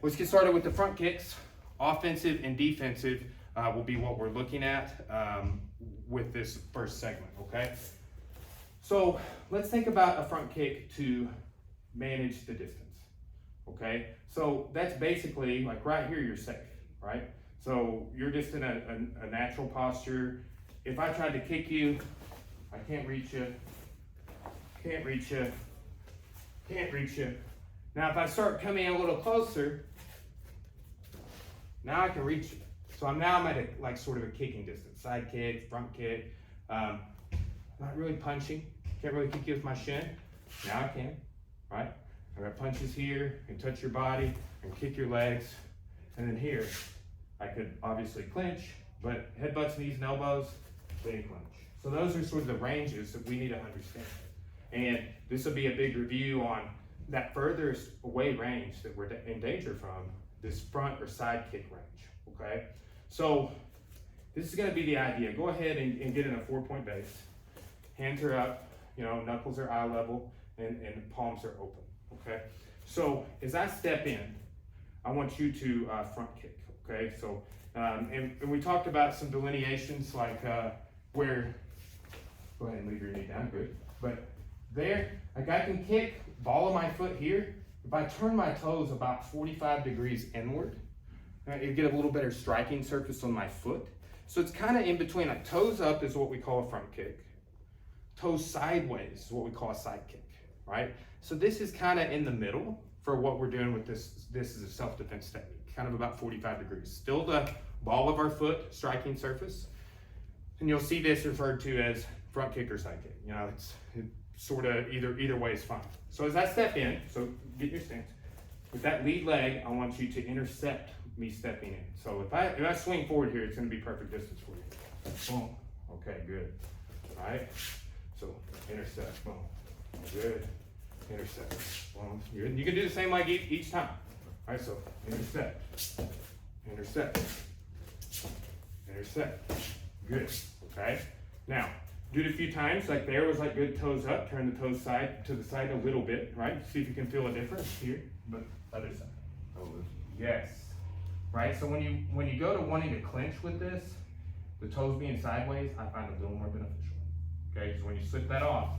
let's get started with the front kicks. Offensive and defensive will be what we're looking at with this first segment, okay? So let's think about a front kick to manage the distance, okay? So that's basically, like right here, you're safe, right? So you're just in a natural posture. If I tried to kick you, I can't reach you, can't reach you, can't reach you. Now if I start coming a little closer, now I can reach you. So I'm at a, like sort of a kicking distance, side kick, front kick, not really punching. Can't really kick you with my shin. Now I can, right? I got punches here, and touch your body, and kick your legs. And then here, I could obviously clinch, but headbutts, knees, and elbows, then clinch. So those are sort of the ranges that we need to understand. And this will be a big review on that furthest away range that we're in danger from, this front or side kick range, okay? So this is gonna be the idea. Go ahead and get in a 4-point base. Hands are up, knuckles are eye level, and palms are open, okay? So as I step in, I want you to front kick, okay? So, and we talked about some delineations like where, go ahead and leave your knee down, good. But there, like I can kick, ball of my foot here. If I turn my toes about 45 degrees inward, you get a little better striking surface on my foot. So it's kind of in between, like toes up is what we call a front kick. Toes sideways is what we call a side kick, right? So this is kind of in the middle for what we're doing with this. This is a self-defense technique, kind of about 45 degrees. Still the ball of our foot, striking surface. And you'll see this referred to as front kick or side kick. It's sort of either way is fine. So as I step in, so get your stance. With that lead leg, I want you to intercept me stepping in. So if I swing forward here, it's gonna be perfect distance for you. Boom, okay, good. All right, so intercept, boom, good. Intercept, boom, good. You can do the same like each time. All right, so intercept, intercept, intercept, good, okay? Now, do it a few times, like there was like good toes up, turn the toes side to the side a little bit, right? See if you can feel a difference here, but other side. Yes, right? So when you go to wanting to clinch with this, the toes being sideways, I find it a little more beneficial. Okay, so when you slip that off,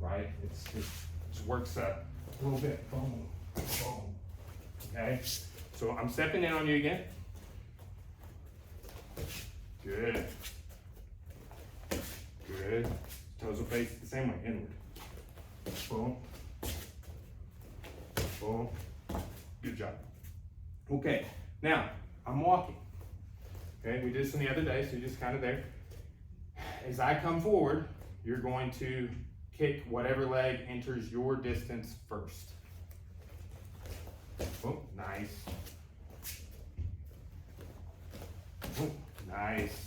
right, it works up a little bit. Boom, boom. Okay, so I'm stepping in on you again. Good. Good. Toes will face the same way, inward. Boom. Boom. Good job. Okay, now I'm walking. Okay, we did this on the other day, so you're just kind of there. As I come forward, you're going to kick whatever leg enters your distance first. Oh, nice. Oh, nice.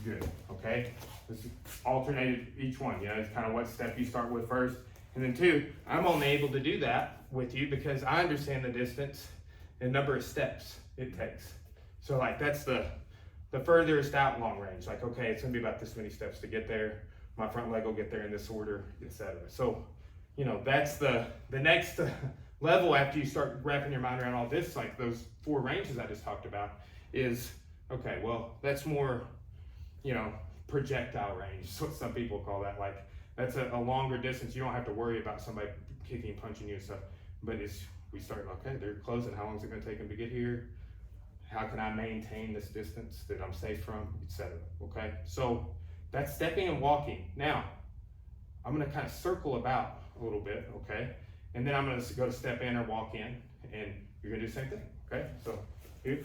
Good, okay? This is alternated each one, it's kind of what step you start with first. And then 2, I'm only able to do that with you because I understand the distance and number of steps it takes. So like that's the furthest out long range. Like, okay, it's gonna be about this many steps to get there. My front leg will get there in this order, etc. So, that's the next level after you start wrapping your mind around all this, like those 4 ranges I just talked about is, okay, well, that's more, projectile range. So what some people call that, like that's a longer distance. You don't have to worry about somebody kicking and punching you and stuff. But we start, okay, they're closing. How long is it gonna take them to get here? How can I maintain this distance that I'm safe from, etc. Okay, so that's stepping and walking. Now, I'm gonna kind of circle about a little bit, okay? And then I'm gonna go to step in or walk in, and you're gonna do the same thing, okay? So, here.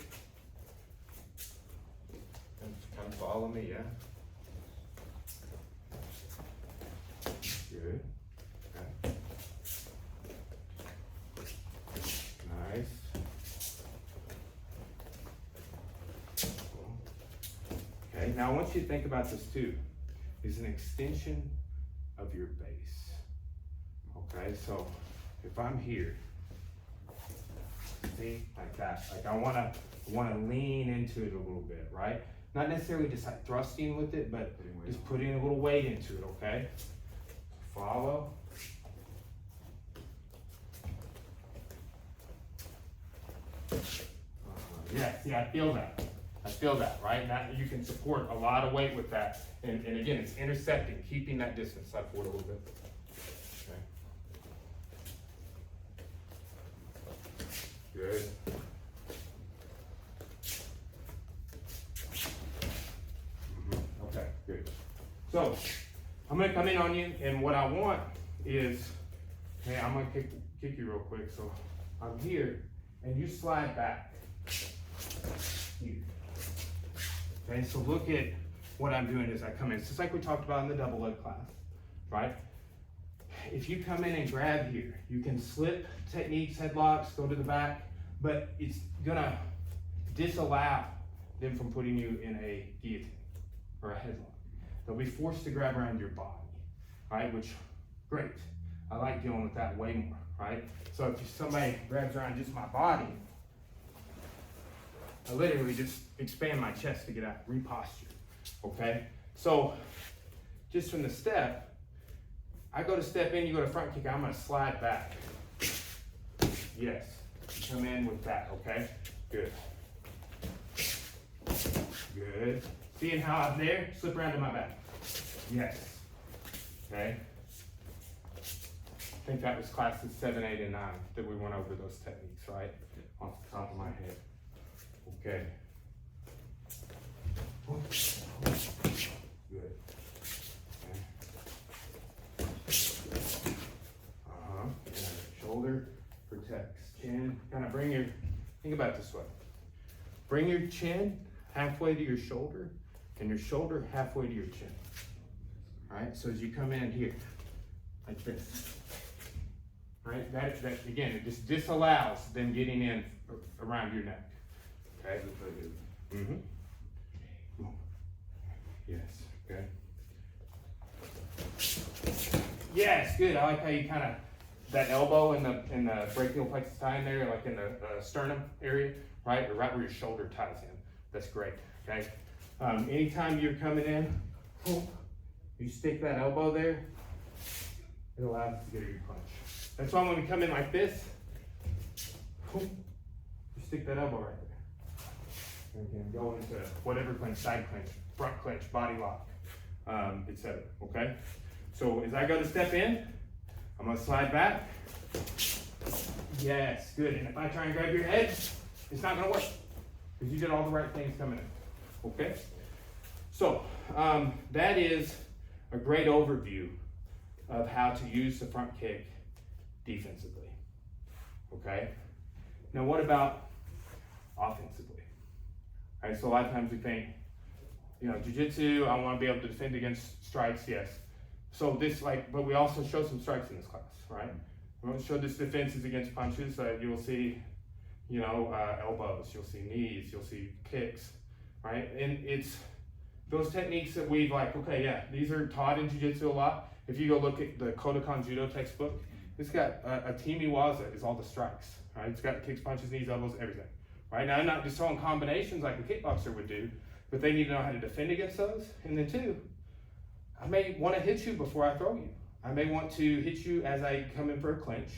And kind of follow me, yeah? Good, okay. Nice. Okay, now I want you to think about this too. It's an extension of your base. Okay, so if I'm here, see, like that, like I wanna lean into it a little bit, right? Not necessarily just like thrusting with it, but just putting a little weight into it, okay? Follow, Yes, see, I feel that. I feel that, right? And that, you can support a lot of weight with that. And again, it's intercepting, keeping that distance. Slide forward a little bit. Okay. Good. Okay, good. So, I'm gonna come in on you, and what I want is, hey, I'm gonna kick you real quick. So, I'm here, and you slide back. Here. Okay, so look at what I'm doing as I come in. It's just like we talked about in the double leg class, right? If you come in and grab here, you can slip techniques, headlocks, go to the back, but it's gonna disallow them from putting you in a guillotine or a headlock. They'll be forced to grab around your body, right? Which, great. I like dealing with that way more, right? So if somebody grabs around just my body, I literally just expand my chest to get out, reposture, okay? So just from the step, I go to step in, you go to front kick, I'm gonna slide back. Yes, come in with that, okay? Good. Good. Seeing how I'm there, slip around to my back. Yes, okay? I think that was classes 7, 8, and 9 that we went over those techniques, right? Off the top of my head. Okay. Good. Okay. Yeah. Shoulder protects. Chin. Kind of bring your, think about it this way. Bring your chin halfway to your shoulder and your shoulder halfway to your chin. All right? So as you come in here, like this. Right? That again, it just disallows them getting in around your neck. Okay. Mm-hmm. Yes. Okay. Yes. Good. I like how you kind of that elbow in the brachial plexus tie in there, like in the sternum area, right, or right where your shoulder ties in. That's great. Okay. Anytime you're coming in, you stick that elbow there. It allows us to get a good punch. That's why when we come in like this, you stick that elbow right there. And can go into whatever clinch, side clinch, front clinch, body lock, etc. Okay? So as I go to step in, I'm gonna slide back. Yes, good. And if I try and grab your head, it's not gonna work because you did all the right things coming in. Okay? So that is a great overview of how to use the front kick defensively. Okay? Now what about offensively? All right, so a lot of times we think, you know, jiu-jitsu, I want to be able to defend against strikes, yes. So this, but we also show some strikes in this class, right? We won't show this defenses against punches. You will see, you know, elbows, you'll see knees, you'll see kicks, right? And it's those techniques that we've okay, yeah, these are taught in jiu-jitsu a lot. If you go look at the Kodokan Judo textbook, it's got a Timi Waza is all the strikes, right? It's got kicks, punches, knees, elbows, everything. Right now, I'm not just throwing combinations like a kickboxer would do, but they need to know how to defend against those. And then 2, I may want to hit you before I throw you. I may want to hit you as I come in for a clinch.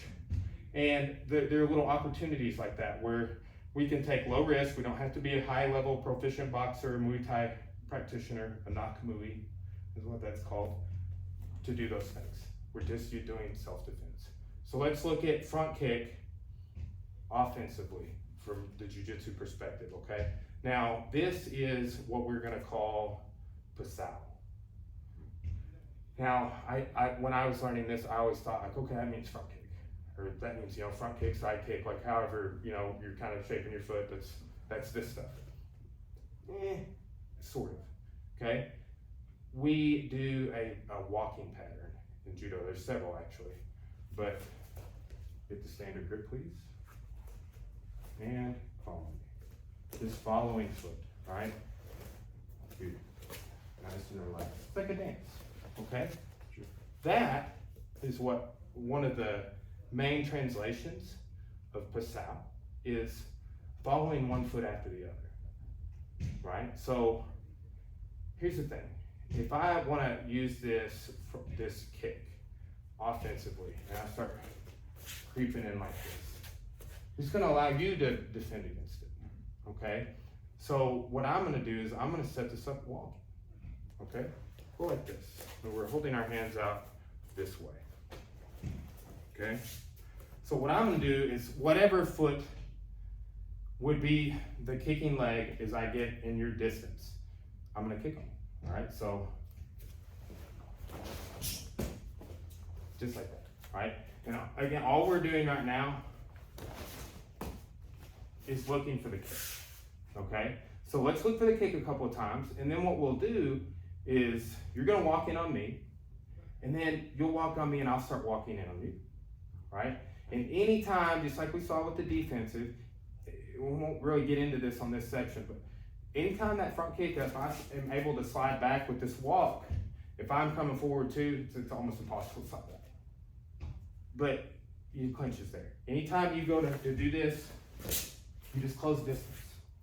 And there are little opportunities like that where we can take low risk. We don't have to be a high-level proficient boxer, Muay Thai practitioner, a Nakamui is what that's called, to do those things. We're just doing self-defense. So let's look at front kick offensively from the jiu-jitsu perspective, okay? Now, this is what we're gonna call pasao. Now, when I was learning this, I always thought okay, that means front kick. Or that means, front kick, side kick, however, you're kind of shaping your foot, that's this stuff. Sort of, okay? We do a walking pattern in judo. There's several actually, but get the standard grip, please. And follow me. Just following foot, right? Good. Nice and relaxed. It's like a dance, okay? Sure. That is what one of the main translations of pasao is, following one foot after the other, right? So here's the thing. If I want to use this kick offensively, and I start creeping in like this, it's going to allow you to defend against it, okay? So what I'm gonna do is I'm gonna set this up walking, okay? Go like this. So we're holding our hands out this way, okay? So what I'm gonna do is whatever foot would be the kicking leg as I get in your distance, I'm gonna kick them, all right? So, just like that, right? And again, all we're doing right now is looking for the kick, okay? So let's look for the kick a couple of times, and then what we'll do is you're gonna walk in on me, and then you'll walk on me and I'll start walking in on you, right? And anytime, just like we saw with the defensive, we won't really get into this on this section, but anytime that front kick, if I am able to slide back with this walk, if I'm coming forward too, it's almost impossible to slide back. But your clinch is there. Anytime you go to do this, you just close distance,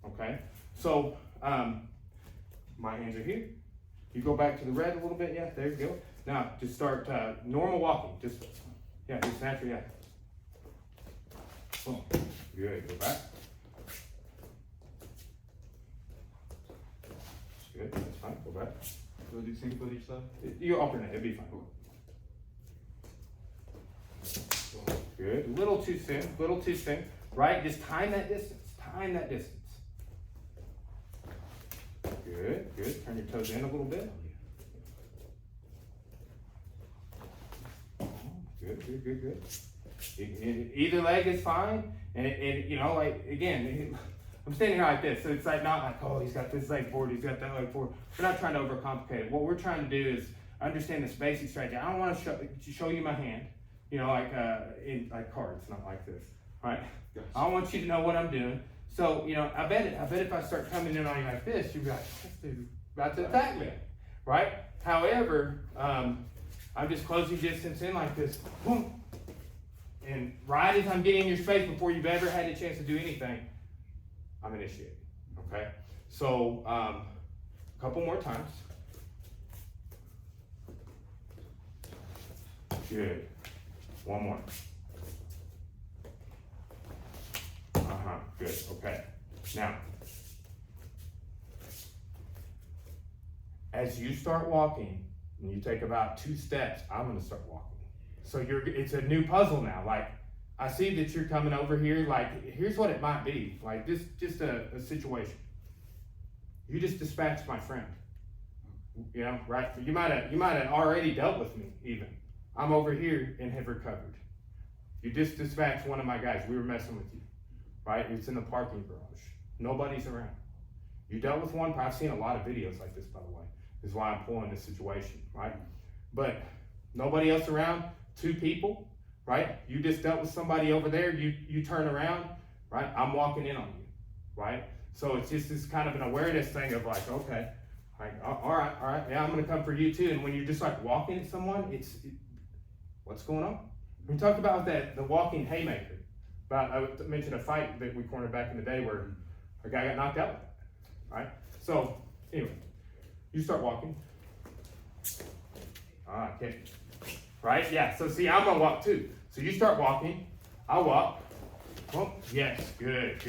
okay? So, my hands are here. You go back to the red a little bit, yeah, there you go. Now, just start normal walking, just naturally, yeah. Boom, good, go back. Good, that's fine, go back. We'll do single foot each side? You alternate, it'll be fine. Good, a little too thin, right? Just time that distance, Good, turn your toes in a little bit. Good. Either leg is fine, and you know, like, again, I'm standing here like this, so it's like not like, oh, he's got this leg forward, he's got that leg forward. We're not trying to overcomplicate it. What we're trying to do is understand this basic strategy. I don't want to show you my hand, you know, like in like cards, not like this. All right? Gotcha. I want you to know what I'm doing. So, you know, I bet if I start coming in on you like this, you'll be like, this dude's about to attack me, right? However, I'm just closing distance in like this, boom. And right as I'm getting in your space before you've ever had a chance to do anything, I'm initiating, okay? So, a couple more times. Good. One more. Good, okay. Now, as you start walking, and you take about 2 steps, I'm gonna start walking. So it's a new puzzle now. Like, I see that you're coming over here, like, here's what it might be. Like, this, just a situation. You just dispatched my friend. You know, right? You might have already dealt with me, even. I'm over here and have recovered. You just dispatched one of my guys. We were messing with you, right? It's in the parking garage. Nobody's around. You dealt with one. I've seen a lot of videos like this, by the way. This is why I'm pulling this situation, right? But nobody else around. 2 people, right? You just dealt with somebody over there. You turn around, right? I'm walking in on you, right? So it's just this kind of an awareness thing of like, okay, like, all right, yeah, I'm gonna come for you too. And when you're just like walking at someone, what's going on? We talked about the walking haymaker. I mentioned a fight that we cornered back in the day where a guy got knocked out, right? So anyway, you start walking. Okay. Right? Yeah. So see, I'm gonna walk too. So you start walking. I'll walk. Oh, yes. Good.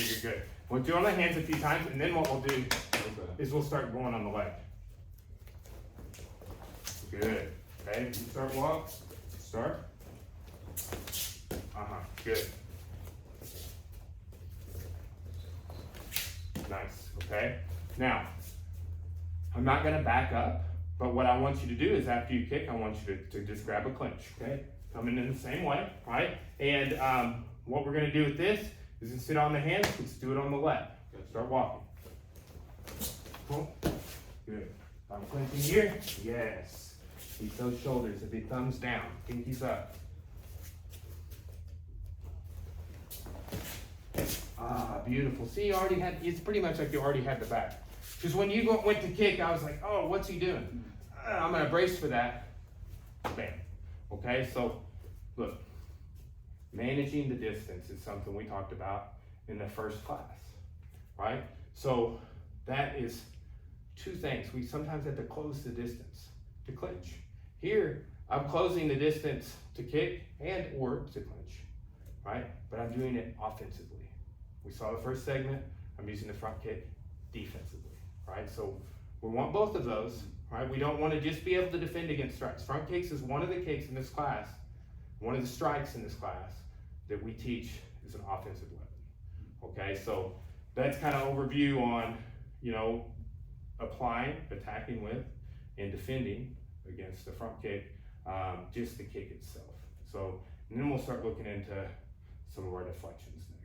We'll do it on the hands a few times, and then what we'll do is we'll start going on the leg. Good. Okay. You start walk. Start. Good. Nice. Okay. Now, I'm not gonna back up. But what I want you to do is after you kick, I want you to just grab a clinch, okay? Coming in the same way, right? And what we're gonna do with this is to sit on the hands, let's do it on the left. Start walking. Cool. Good. I'm clinching here, yes. Keep those shoulders, the thumbs down, pinkies up. Beautiful. See, you already had, it's pretty much like you already had the back. Because when you went to kick, I was like, oh, what's he doing? I'm going to brace for that. Bam. Okay, so look, managing the distance is something we talked about in the first class, right? So that is 2 things. We sometimes have to close the distance to clinch. Here, I'm closing the distance to kick and or to clinch, right? But I'm doing it offensively. We saw the first segment. I'm using the front kick defensively, right? So we want both of those, right? We don't want to just be able to defend against strikes. Front kicks is one of the kicks in this class, one of the strikes in this class that we teach is an offensive weapon. Okay, so that's kind of overview on, you know, applying, attacking with, and defending against the front kick, just the kick itself. So, and then we'll start looking into some of our deflections now.